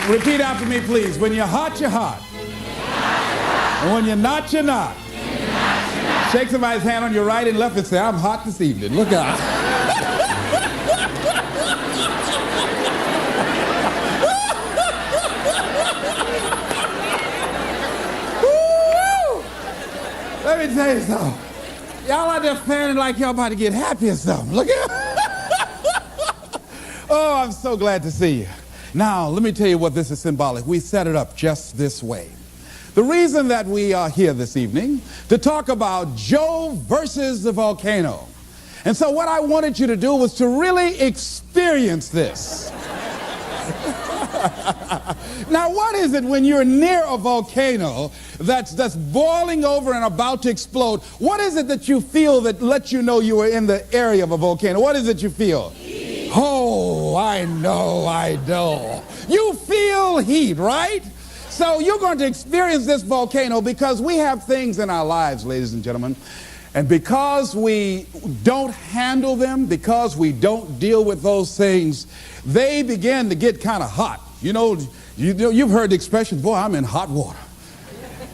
Repeat after me, please. When you're hot, you're hot. And when you're not, you're not. Shake somebody's hand on your right and left and say, I'm hot this evening. Look out. Let me tell you something. Y'all out there fanning like y'all about to get happy or something. Look at Oh, I'm so glad to see you. Now, let me tell you what this is symbolic. We set it up just this way. The reason that we are here this evening to talk about Joe versus the volcano. And so what I wanted you to do was to really experience this. Now, what is it when you're near a volcano that's boiling over and about to explode? What is it that you feel that lets you know you are in the area of a volcano? What is it you feel? Heat. Oh, I know. You feel heat, right? So you're going to experience this volcano because we have things in our lives, ladies and gentlemen, and because we don't handle them, because we don't deal with those things, they begin to get kind of hot. You know, you've heard the expression, boy, I'm in hot water.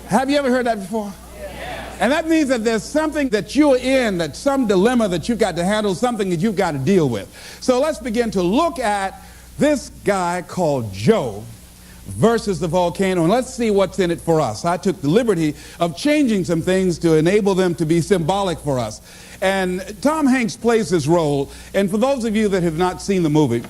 Have you ever heard that before? Yeah. And that means that there's something that you're in, that some dilemma that you've got to handle, something that you've got to deal with. So let's begin to look at this guy called Joe versus the volcano, and let's see what's in it for us. I took the liberty of changing some things to enable them to be symbolic for us. And Tom Hanks plays this role, and for those of you that have not seen the movie,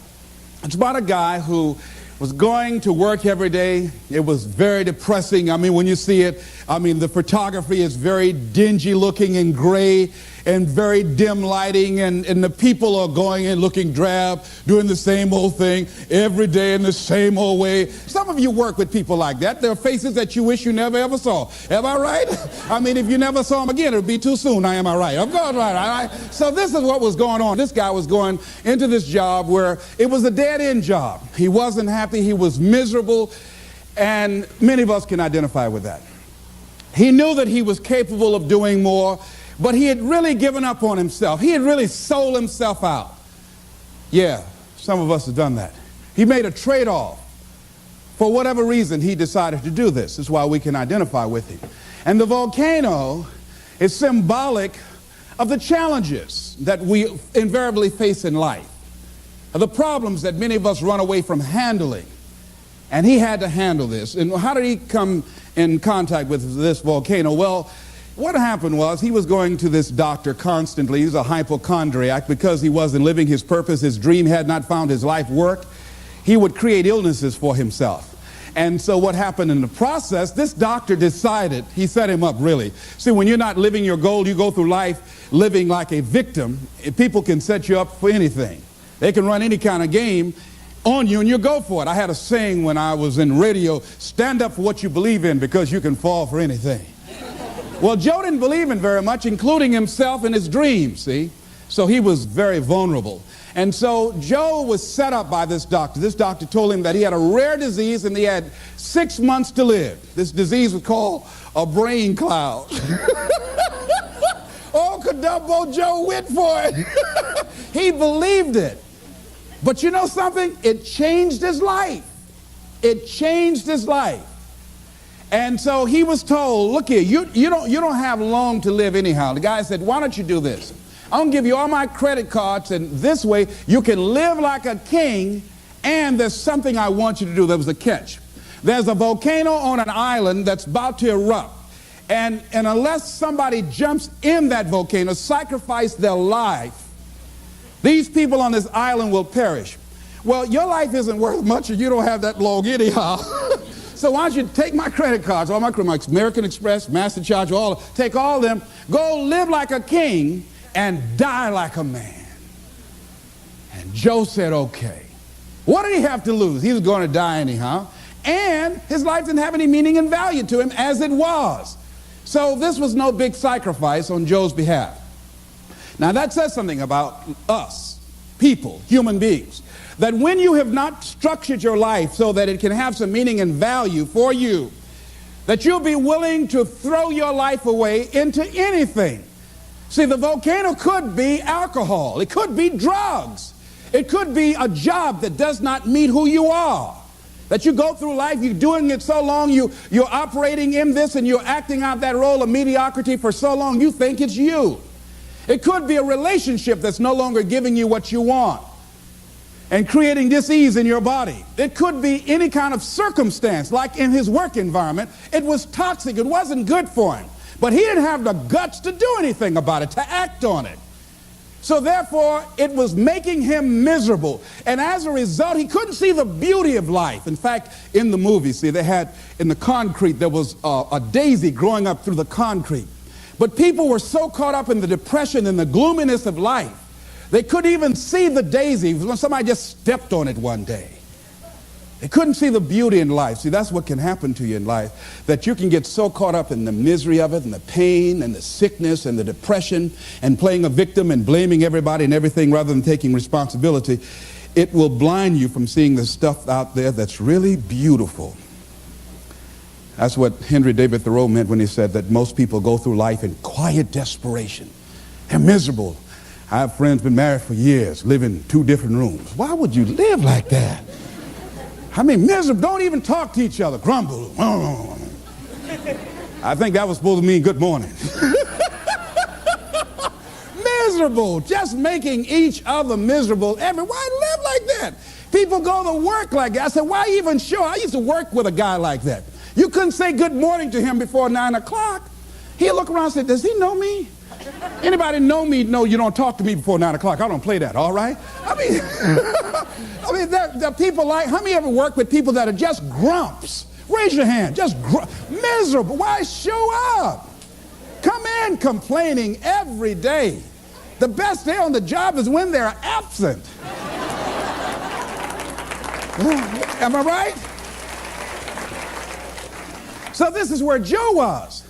it's about a guy who was going to work every day. It was very depressing. I mean, when you see it, I mean, the photography is very dingy looking and gray and very dim lighting, and the people are going in looking drab, doing the same old thing every day in the same old way. Some of you work with people like that. There are faces that you wish you never ever saw. Am I right? I mean, if you never saw them again, it would be too soon. Am I right? I'm going right, all right? So this is what was going on. This guy was going into this job where it was a dead-end job. He wasn't happy. He was miserable, and many of us can identify with that. He knew that he was capable of doing more, but he had really given up on himself. He had really sold himself out. Yeah, some of us have done that. He made a trade-off. For whatever reason, he decided to do this. That's why we can identify with him. And the volcano is symbolic of the challenges that we invariably face in life, of the problems that many of us run away from handling. And he had to handle this. And how did he come in contact with this volcano? Well, what happened was he was going to this doctor constantly. He was a hypochondriac because he wasn't living his purpose. His dream had not found his life work. He would create illnesses for himself. And so what happened in the process, this doctor decided, he set him up really. See, when you're not living your goal, you go through life living like a victim. People can set you up for anything. They can run any kind of game on you and you go for it. I had a saying when I was in radio, stand up for what you believe in because you can fall for anything. Well, Joe didn't believe in very much, including himself and his dreams, see? So he was very vulnerable. And so Joe was set up by this doctor. This doctor told him that he had a rare disease and he had 6 months to live. This disease was called a brain cloud. Oh, Cadumbo Joe went for it. He believed it. But you know something? It changed his life. It changed his life. And so he was told, look here, you don't have long to live anyhow. The guy said, why don't you do this? I'm going to give you all my credit cards, and this way you can live like a king, and there's something I want you to do. There was a catch. There's a volcano on an island that's about to erupt. And unless somebody jumps in that volcano, sacrifice their life, these people on this island will perish. Well, your life isn't worth much and you don't have that long anyhow. So why don't you take my credit cards, all my American Express, MasterCharge, take all of them, go live like a king and die like a man. And Joe said, okay. What did he have to lose? He was going to die anyhow. And his life didn't have any meaning and value to him as it was. So this was no big sacrifice on Joe's behalf. Now that says something about us, people, human beings, that when you have not structured your life so that it can have some meaning and value for you, that you'll be willing to throw your life away into anything. See, the volcano could be alcohol. It could be drugs. It could be a job that does not meet who you are. That you go through life, you're doing it so long, you're operating in this and you're acting out that role of mediocrity for so long, you think it's you. It could be a relationship that's no longer giving you what you want and creating dis-ease in your body. It could be any kind of circumstance, like in his work environment. It was toxic. It wasn't good for him. But he didn't have the guts to do anything about it, to act on it. So therefore, it was making him miserable. And as a result, he couldn't see the beauty of life. In fact, in the movie, see, they had in the concrete, there was a daisy growing up through the concrete. But people were so caught up in the depression and the gloominess of life, they couldn't even see the daisy when somebody just stepped on it one day. They couldn't see the beauty in life. See, that's what can happen to you in life, that you can get so caught up in the misery of it and the pain and the sickness and the depression and playing a victim and blaming everybody and everything rather than taking responsibility. It will blind you from seeing the stuff out there that's really beautiful. That's what Henry David Thoreau meant when he said that most people go through life in quiet desperation. They're miserable. I have friends been married for years, live in 2 different rooms. Why would you live like that? I mean, miserable. Don't even talk to each other. Grumble. I think that was supposed to mean good morning. Miserable. Just making each other miserable. Why live like that? People go to work like that. I said, why even show? I used to work with a guy like that. You couldn't say good morning to him before 9 o'clock. He'll look around and say, does he know me? Anybody know me? No, you don't talk to me before 9 o'clock. I don't play that, all right? I mean, there are people like, how many ever work with people that are just grumps? Raise your hand, just miserable. Why show up? Come in complaining every day. The best day on the job is when they're absent. Am I right? So this is where Joe was.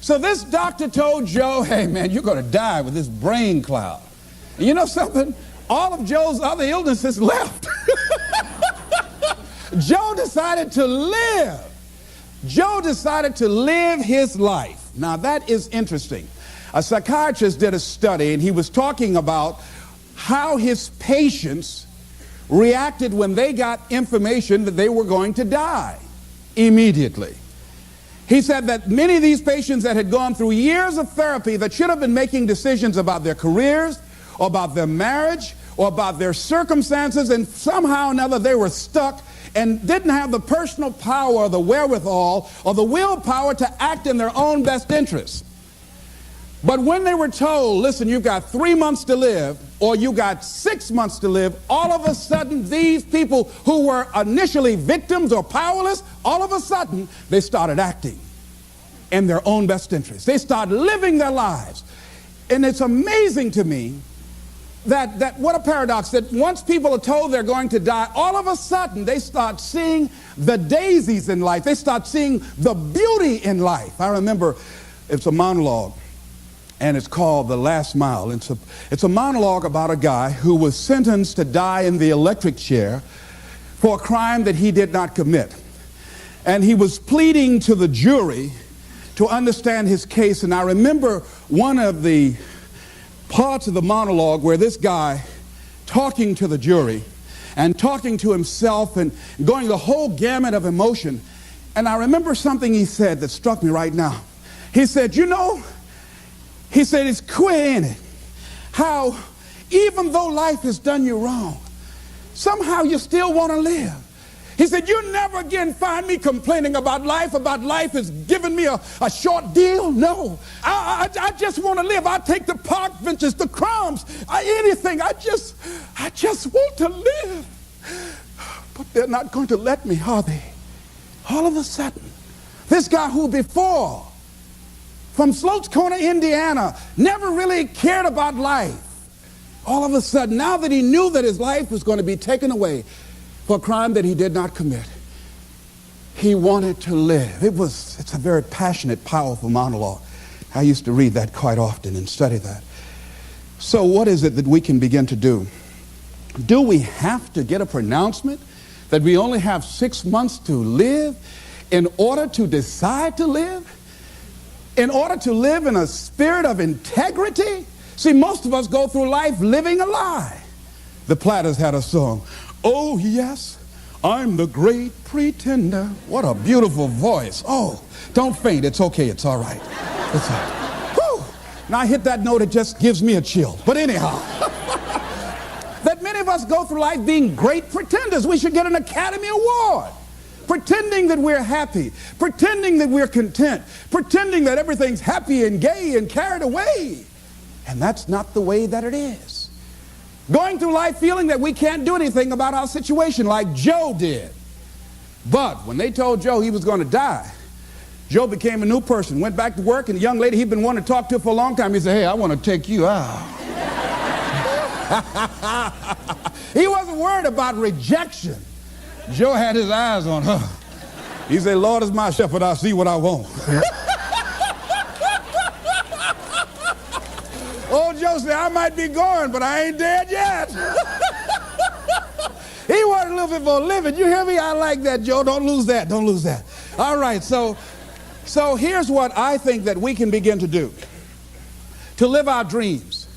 So this doctor told Joe, hey man, you're going to die with this brain cloud. And you know something? All of Joe's other illnesses left. Joe decided to live. Joe decided to live his life. Now that is interesting. A psychiatrist did a study and he was talking about how his patients reacted when they got information that they were going to die immediately. He said that many of these patients that had gone through years of therapy that should have been making decisions about their careers, or about their marriage, or about their circumstances, and somehow or another they were stuck and didn't have the personal power or the wherewithal or the willpower to act in their own best interests. But when they were told, listen, you've got 3 months to live, or you got 6 months to live, all of a sudden these people who were initially victims or powerless, all of a sudden they started acting in their own best interest. They started living their lives. And it's amazing to me that what a paradox, that once people are told they're going to die, all of a sudden they start seeing the daisies in life. They start seeing the beauty in life. I remember it's a monologue. And it's called The Last Mile. It's a monologue about a guy who was sentenced to die in the electric chair for a crime that he did not commit. And he was pleading to the jury to understand his case. And I remember one of the parts of the monologue where this guy talking to the jury and talking to himself and going the whole gamut of emotion. And I remember something he said that struck me right now. He said, you know, he said, it's queer, ain't it? How even though life has done you wrong, somehow you still want to live. He said, you'll never again find me complaining about life has given me a short deal. No, I just want to live. I take the park benches, the crumbs, anything. I just want to live. But they're not going to let me, are they? All of a sudden, this guy who before from Sloats Corner, Indiana, never really cared about life. All of a sudden, now that he knew that his life was going to be taken away for a crime that he did not commit, he wanted to live. It's a very passionate, powerful monologue. I used to read that quite often and study that. So what is it that we can begin to do? Do we have to get a pronouncement that we only have 6 months to live in order to decide to live? In order to live in a spirit of integrity? See, most of us go through life living a lie. The Platters had a song, oh yes, I'm the great pretender. What a beautiful voice. Oh, don't faint. It's okay. It's all right. It's all right. Whew. Now I hit that note, it just gives me a chill. But anyhow, that many of us go through life being great pretenders. We should get an Academy Award. Pretending that we're happy, pretending that we're content, pretending that everything's happy and gay and carried away. And that's not the way that it is. Going through life feeling that we can't do anything about our situation like Joe did. But when they told Joe he was going to die, Joe became a new person, went back to work, and the young lady he'd been wanting to talk to for a long time, he said, hey, I want to take you out. He wasn't worried about rejection. Joe had his eyes on her. He said, Lord is my shepherd, I see what I want. Old Joe said, I might be going, but I ain't dead yet. He wanted a little bit more living. You hear me? I like that, Joe. Don't lose that. Don't lose that. All right, so here's what I think that we can begin to do. To live our dreams.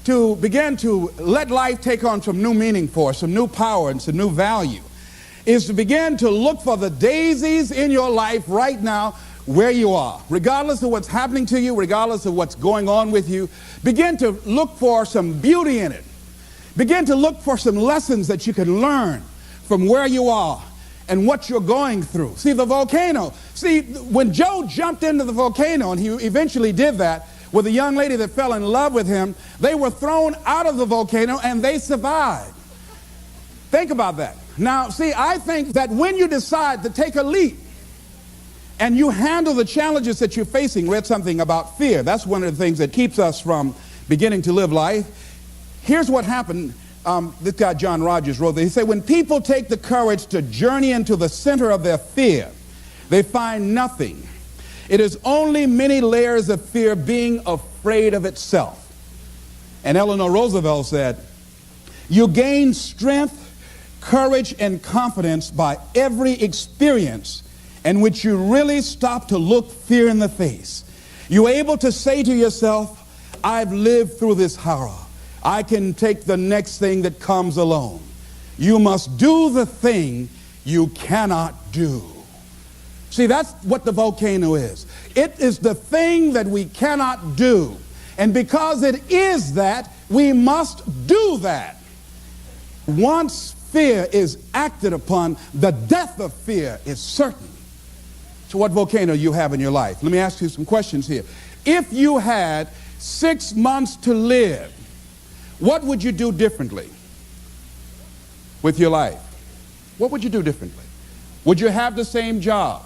To begin to let life take on some new meaning for us, some new power and some new value. Is to begin to look for the daisies in your life right now where you are. Regardless of what's happening to you, regardless of what's going on with you, begin to look for some beauty in it. Begin to look for some lessons that you can learn from where you are and what you're going through. See, the volcano. See, when Joe jumped into the volcano, and he eventually did that with a young lady that fell in love with him, they were thrown out of the volcano and they survived. Think about that. Now, see, I think that when you decide to take a leap and you handle the challenges that you're facing, read something about fear. That's one of the things that keeps us from beginning to live life. Here's what happened. This guy, John Rogers, wrote that. He said, when people take the courage to journey into the center of their fear, they find nothing. It is only many layers of fear being afraid of itself. And Eleanor Roosevelt said, you gain strength, courage, and confidence by every experience in which you really stop to look fear in the face. You're able to say to yourself, I've lived through this horror. I can take the next thing that comes along. You must do the thing you cannot do. See, that's what the volcano is. It is the thing that we cannot do. And because it is that, we must do that. Once fear is acted upon, the death of fear is certain. So what volcano you have in your life? Let me ask you some questions here. If you had 6 months to live, what would you do differently with your life? What would you do differently? Would you have the same job?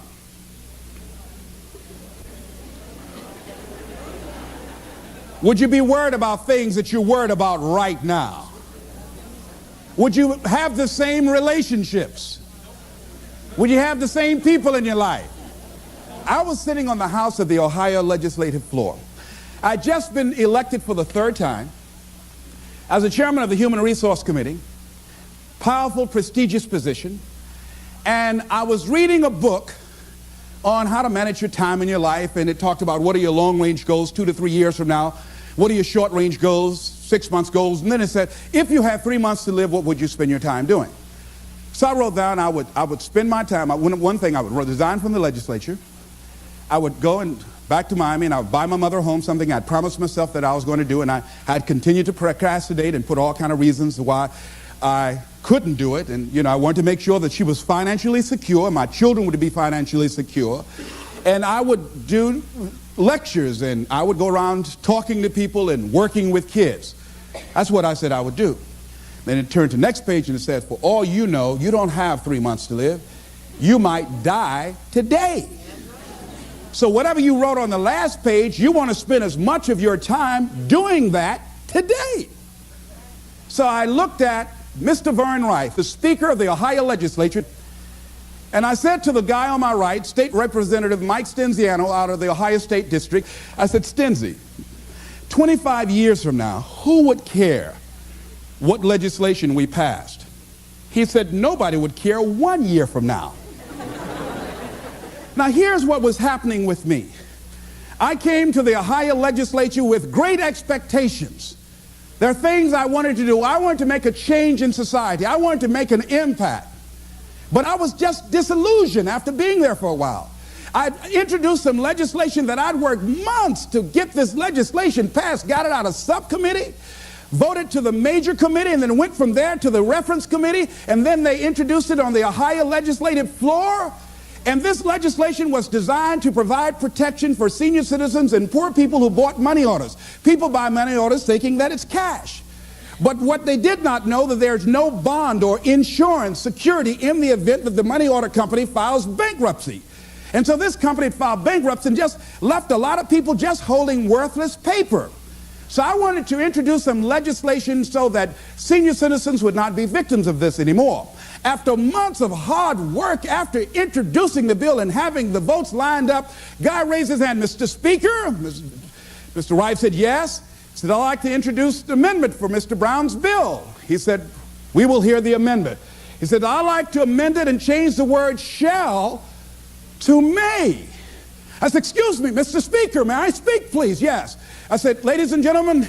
Would you be worried about things that you're worried about right now? Would you have the same relationships? Would you have the same people in your life? I was sitting on the House of the Ohio legislative floor. I'd just been elected for the 3rd time as the chairman of the Human Resource Committee, powerful, prestigious position, and I was reading a book on how to manage your time in your life, and it talked about what are your long-range goals 2 to 3 years from now, what are your short-range goals, 6 months goals, and then it said, if you had 3 months to live, what would you spend your time doing? So I wrote down I would spend my time, one thing, I would resign from the legislature, I would go back to Miami, and I would buy my mother a home, something I'd promised myself that I was going to do, and I had continued to procrastinate and put all kind of reasons why I couldn't do it, and I wanted to make sure that she was financially secure, my children would be financially secure, and I would do lectures, and I would go around talking to people and working with kids. That's what I said I would do. Then it turned to the next page and it said, for all you know, you don't have 3 months to live. You might die today. So whatever you wrote on the last page, you want to spend as much of your time doing that today. So I looked at Mr. Vern Rife, the Speaker of the Ohio Legislature, and I said to the guy on my right, State Representative Mike Stenziano out of the Ohio State District, I said, Stenzi, 25 years from now, who would care what legislation we passed? He said, nobody would care 1 year from now. Now here's what was happening with me. I came to the Ohio legislature with great expectations. There are things I wanted to do. I wanted to make a change in society. I wanted to make an impact. But I was just disillusioned after being there for a while. I introduced some legislation that I'd worked months to get this legislation passed, got it out of subcommittee, voted to the major committee, and then went from there to the reference committee, and then they introduced it on the Ohio legislative floor. And this legislation was designed to provide protection for senior citizens and poor people who bought money orders. People buy money orders thinking that it's cash. But what they did not know, that there's no bond or insurance security in the event that the money order company files bankruptcy. And so this company filed bankruptcy and just left a lot of people just holding worthless paper. So I wanted to introduce some legislation so that senior citizens would not be victims of this anymore. After months of hard work, after introducing the bill and having the votes lined up, guy raised his hand. Mr. Speaker, Mr. Wright said yes. He said, I'd like to introduce the amendment for Mr. Brown's bill. He said, we will hear the amendment. He said, I'd like to amend it and change the word shall to may. I said, excuse me, Mr. Speaker, may I speak, please? Yes. I said, ladies and gentlemen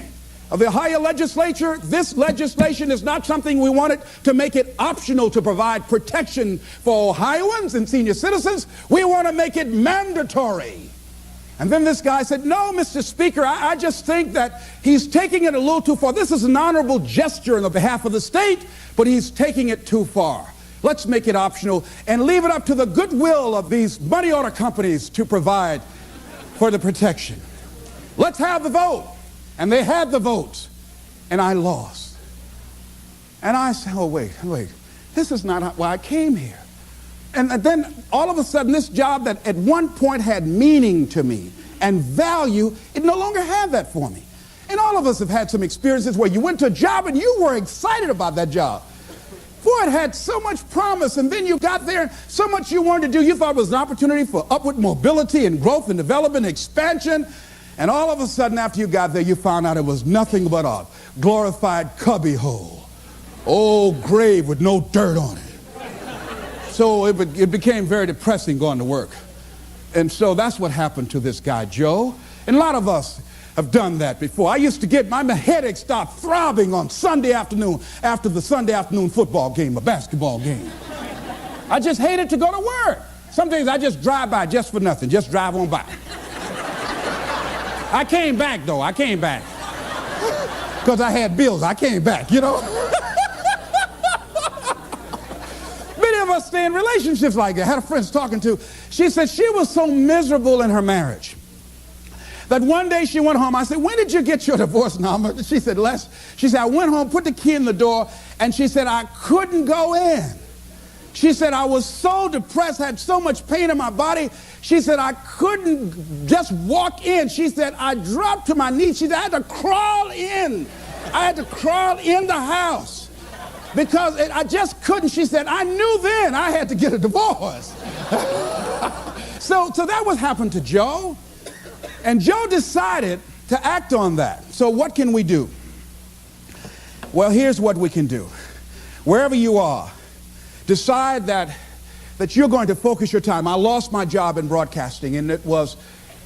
of the Ohio legislature, this legislation is not something we wanted to make it optional to provide protection for Ohioans and senior citizens. We want to make it mandatory. And then this guy said, no, Mr. Speaker, I just think that he's taking it a little too far. This is an honorable gesture on the behalf of the state, but he's taking it too far. Let's make it optional and leave it up to the goodwill of these money order companies to provide for the protection. Let's have the vote. And they had the votes, and I lost. And I said, oh, wait, this is not why I came here. And then all of a sudden, this job that at one point had meaning to me and value, it no longer had that for me. And all of us have had some experiences where you went to a job and you were excited about that job. Boy, it had so much promise, and then you got there, so much you wanted to do. You thought it was an opportunity for upward mobility and growth and development and expansion. And all of a sudden, after you got there, you found out it was nothing but a glorified cubby hole. Old grave with no dirt on it. So it became very depressing going to work. And so that's what happened to this guy, Joe. And a lot of us have done that before. I used to get my headache start throbbing on Sunday afternoon after the Sunday afternoon football game, a basketball game. I just hated to go to work. Some days I just drive by just for nothing, just drive on by. I came back, though. I came back. Because I had bills. I came back, you know. Many of us stay in relationships like that. I had a friend talking to. She said she was so miserable in her marriage that one day she went home. I said, when did you get your divorce now? She said, she said, I went home, put the key in the door, and she said, I couldn't go in. She said, I was so depressed, had so much pain in my body. She said, I couldn't just walk in. She said, I dropped to my knees. She said, I had to crawl in. I had to crawl in the house because I just couldn't. She said, I knew then I had to get a divorce. So that what happened to Joe. And Joe decided to act on that. So what can we do? Well, here's what we can do. Wherever you are, decide that you're going to focus your time. I lost my job in broadcasting, and it was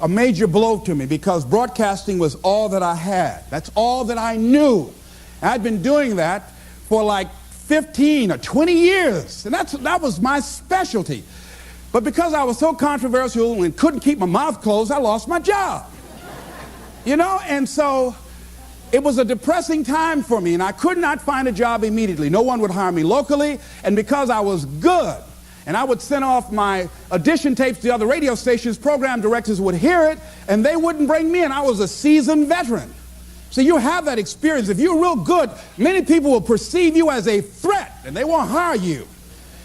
a major blow to me because broadcasting was all that I had. That's all that I knew. I'd been doing that for like 15 or 20 years, and that was my specialty. But because I was so controversial and couldn't keep my mouth closed, I lost my job. You know, and so it was a depressing time for me, and I could not find a job immediately. No one would hire me locally, and because I was good, and I would send off my audition tapes to other radio stations, program directors would hear it, and they wouldn't bring me in. I was a seasoned veteran. So you have that experience. If you're real good, many people will perceive you as a threat, and they won't hire you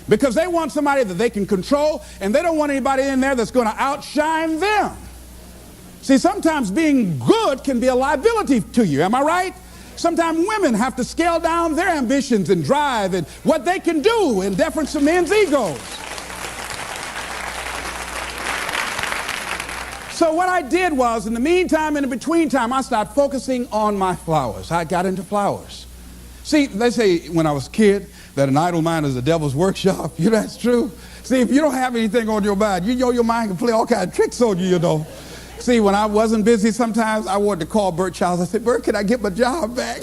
because they want somebody that they can control, and they don't want anybody in there that's going to outshine them. See, sometimes being good can be a liability to you. Am I right? Sometimes women have to scale down their ambitions and drive and what they can do in deference to men's egos. So what I did was, in the meantime, in the between time, I started focusing on my flowers. I got into flowers. See, they say when I was a kid that an idle mind is the devil's workshop. You know that's true. See, if you don't have anything on your mind, you know your mind can play all kinds of tricks on you, you know. See, when I wasn't busy, sometimes I wanted to call Bert Childs. I said, Bert, can I get my job back?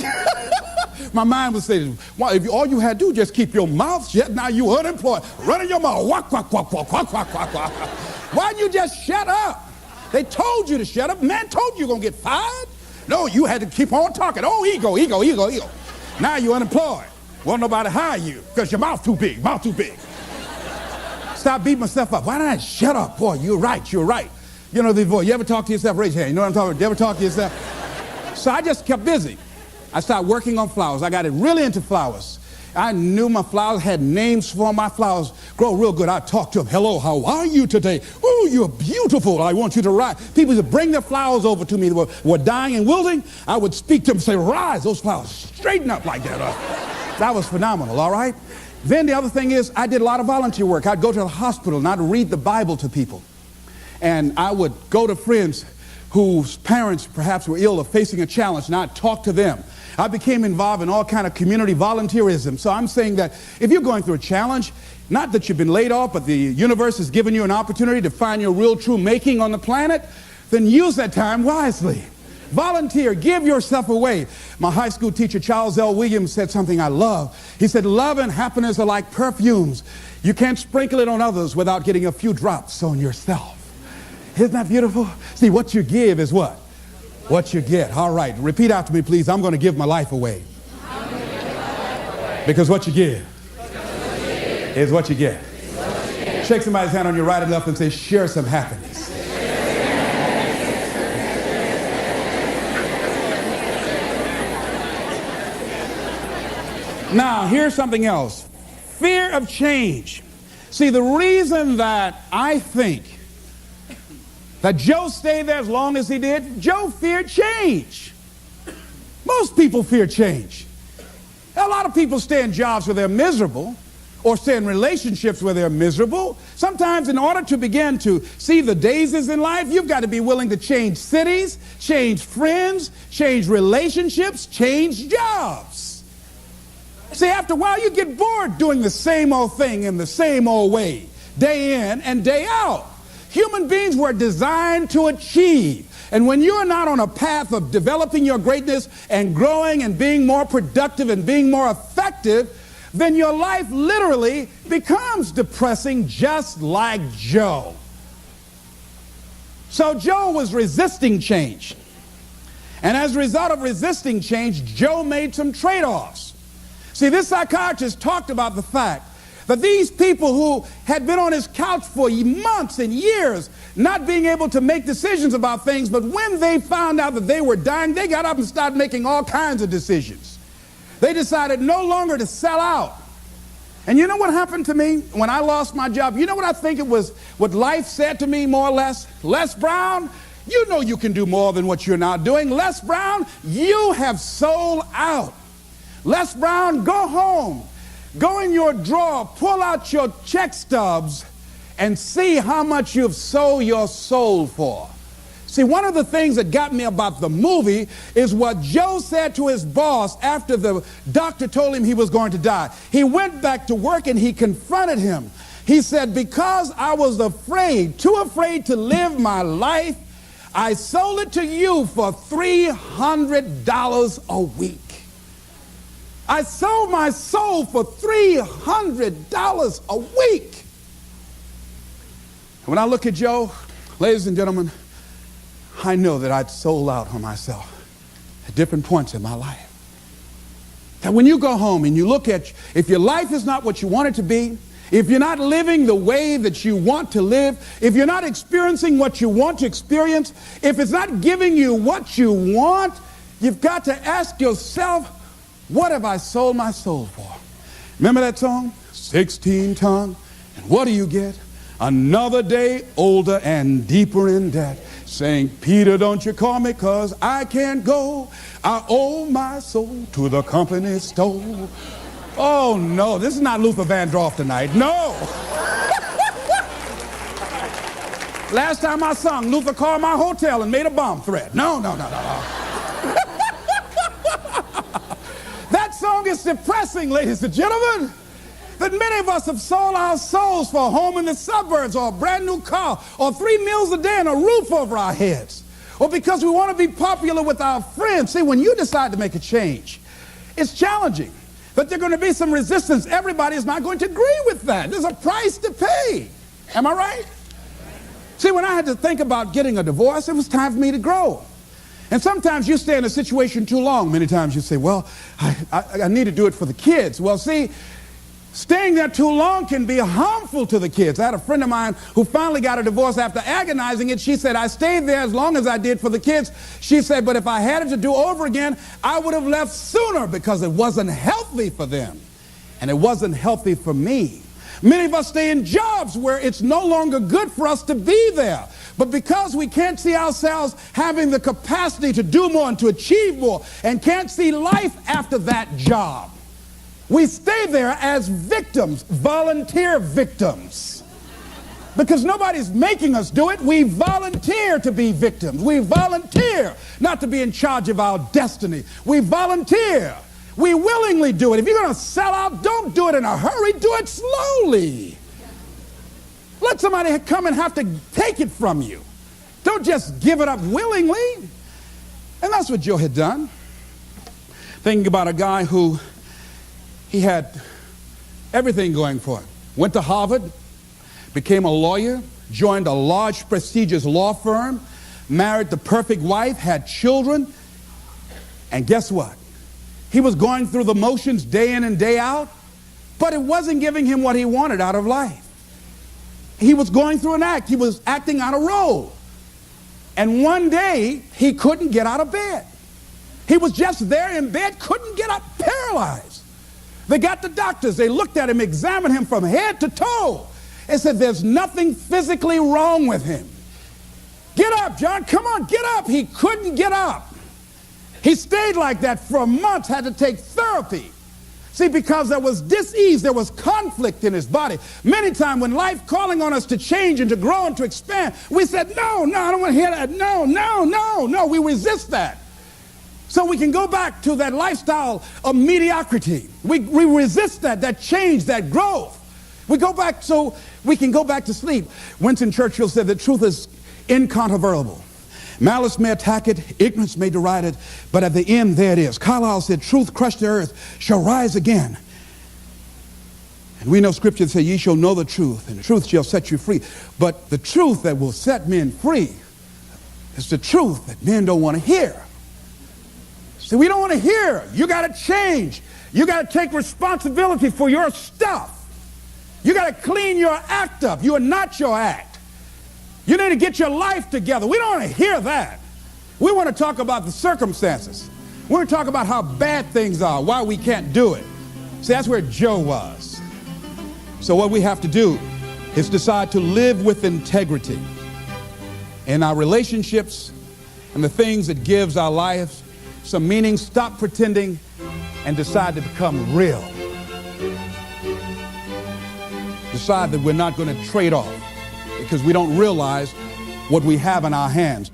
My mind was saying, well, if all you had to do just keep your mouth shut, now you unemployed, running your mouth, walk, walk, walk, walk, walk, walk, walk, walk. Why didn't you just shut up? They told you to shut up. Man told you you're going to get fired. No, you had to keep on talking. Oh, ego, ego, ego, ego. Now you're unemployed. Won't nobody hire you because your mouth too big, mouth too big. Stop beating myself up. Why didn't I shut up? Boy, you're right, you're right. You know the voice. You ever talk to yourself? Raise your hand. You know what I'm talking about? You ever talk to yourself? So I just kept busy. I started working on flowers. I got really into flowers. I knew my flowers had names for my flowers. Grow real good. I talked to them. Hello, how are you today? Oh, you're beautiful. I want you to rise. People would bring their flowers over to me that were dying and wilting. I would speak to them and say, rise. Those flowers straighten up like that. That was phenomenal, all right? Then the other thing is I did a lot of volunteer work. I'd go to the hospital and I'd read the Bible to people. And I would go to friends whose parents perhaps were ill or facing a challenge, and I'd talk to them. I became involved in all kind of community volunteerism. So I'm saying that if you're going through a challenge, not that you've been laid off, but the universe has given you an opportunity to find your real true making on the planet, then use that time wisely. Volunteer, give yourself away. My high school teacher, Charles L. Williams, said something I love. He said, love and happiness are like perfumes. You can't sprinkle it on others without getting a few drops on yourself. Isn't that beautiful? See, what you give is what? What you get. All right, repeat after me, please. I'm going to give my life away. Because what you give is what you get. Shake somebody's hand on your right and left and say, share some happiness. Now, here's something else. Fear of change. See, the reason that I think that Joe stayed there as long as he did, Joe feared change. Most people fear change. A lot of people stay in jobs where they're miserable or stay in relationships where they're miserable. Sometimes in order to begin to see the daisies in life, you've got to be willing to change cities, change friends, change relationships, change jobs. See, after a while you get bored doing the same old thing in the same old way, day in and day out. Human beings were designed to achieve. And when you're not on a path of developing your greatness and growing and being more productive and being more effective, then your life literally becomes depressing, just like Joe. So Joe was resisting change. And as a result of resisting change, Joe made some trade-offs. See, this psychiatrist talked about the fact that these people who had been on his couch for months and years, not being able to make decisions about things, but when they found out that they were dying, they got up and started making all kinds of decisions. They decided no longer to sell out. And you know what happened to me when I lost my job? You know what I think it was, what life said to me more or less? Les Brown, you know you can do more than what you're now doing. Les Brown, you have sold out. Les Brown, go home. Go in your drawer, pull out your check stubs, and see how much you've sold your soul for. See, one of the things that got me about the movie is what Joe said to his boss after the doctor told him he was going to die. He went back to work and he confronted him. He said, because I was afraid, too afraid to live my life, I sold it to you for $300 a week. I sold my soul for $300 a week. When I look at Joe, ladies and gentlemen, I know that I'd sold out on myself at different points in my life. That when you go home and you look at, if your life is not what you want it to be, if you're not living the way that you want to live, if you're not experiencing what you want to experience, if it's not giving you what you want, you've got to ask yourself, what have I sold my soul for? Remember that song? 16 ton. And what do you get? Another day older and deeper in debt. Saying, Peter, don't you call me 'cause I can't go. I owe my soul to the company store. Oh, no, this is not Luther Vandross tonight. No. Last time I sung, Luther called my hotel and made a bomb threat. No. That song is depressing, ladies and gentlemen, that many of us have sold our souls for a home in the suburbs or a brand new car or 3 meals a day and a roof over our heads, or because we want to be popular with our friends. See, when you decide to make a change It's challenging. That there are going to be some resistance. Everybody is not going to agree with that. There's a price to pay. Am I right? See, when I had to think about getting a divorce, it was time for me to grow. And sometimes you stay in a situation too long. Many times you say, well, I need to do it for the kids. Well, see, staying there too long can be harmful to the kids. I had a friend of mine who finally got a divorce after agonizing it. She said, I stayed there as long as I did for the kids. She said, but if I had it to do over again, I would have left sooner because it wasn't healthy for them. And it wasn't healthy for me. Many of us stay in jobs where it's no longer good for us to be there. But because we can't see ourselves having the capacity to do more and to achieve more and can't see life after that job, we stay there as victims, volunteer victims. Because nobody's making us do it. We volunteer to be victims. We volunteer not to be in charge of our destiny. We volunteer. We willingly do it. If you're going to sell out, don't do it in a hurry. Do it slowly. Let somebody come and have to take it from you. Don't just give it up willingly. And that's what Joe had done. Thinking about a guy who he had everything going for him. Went to Harvard, became a lawyer, joined a large prestigious law firm, married the perfect wife, had children, and guess what? He was going through the motions day in and day out, but it wasn't giving him what he wanted out of life. He was going through an act. He was acting out a role. And one day, he couldn't get out of bed. He was just there in bed, couldn't get up, paralyzed. They got the doctors. They looked at him, examined him from head to toe, and said, there's nothing physically wrong with him. Get up, John. Come on, get up. He couldn't get up. He stayed like that for months, had to take therapy. See, because there was dis-ease, there was conflict in his body. Many times when life calling on us to change and to grow and to expand, we said, no, I don't want to hear that. No, we resist that. So we can go back to that lifestyle of mediocrity. We resist that change, that growth. We go back so we can go back to sleep. Winston Churchill said the truth is incontrovertible. Malice may attack it, ignorance may deride it, but at the end, there it is. Carlyle said, truth crushed to earth shall rise again. And we know Scripture says, ye shall know the truth, and the truth shall set you free. But the truth that will set men free is the truth that men don't want to hear. See, we don't want to hear. You got to change. You got to take responsibility for your stuff. You got to clean your act up. You are not your act. You need to get your life together. We don't want to hear that. We want to talk about the circumstances. We want to talk about how bad things are, why we can't do it. See, that's where Joe was. So what we have to do is decide to live with integrity in our relationships and the things that gives our lives some meaning. Stop pretending and decide to become real. Decide that we're not going to trade off because we don't realize what we have in our hands.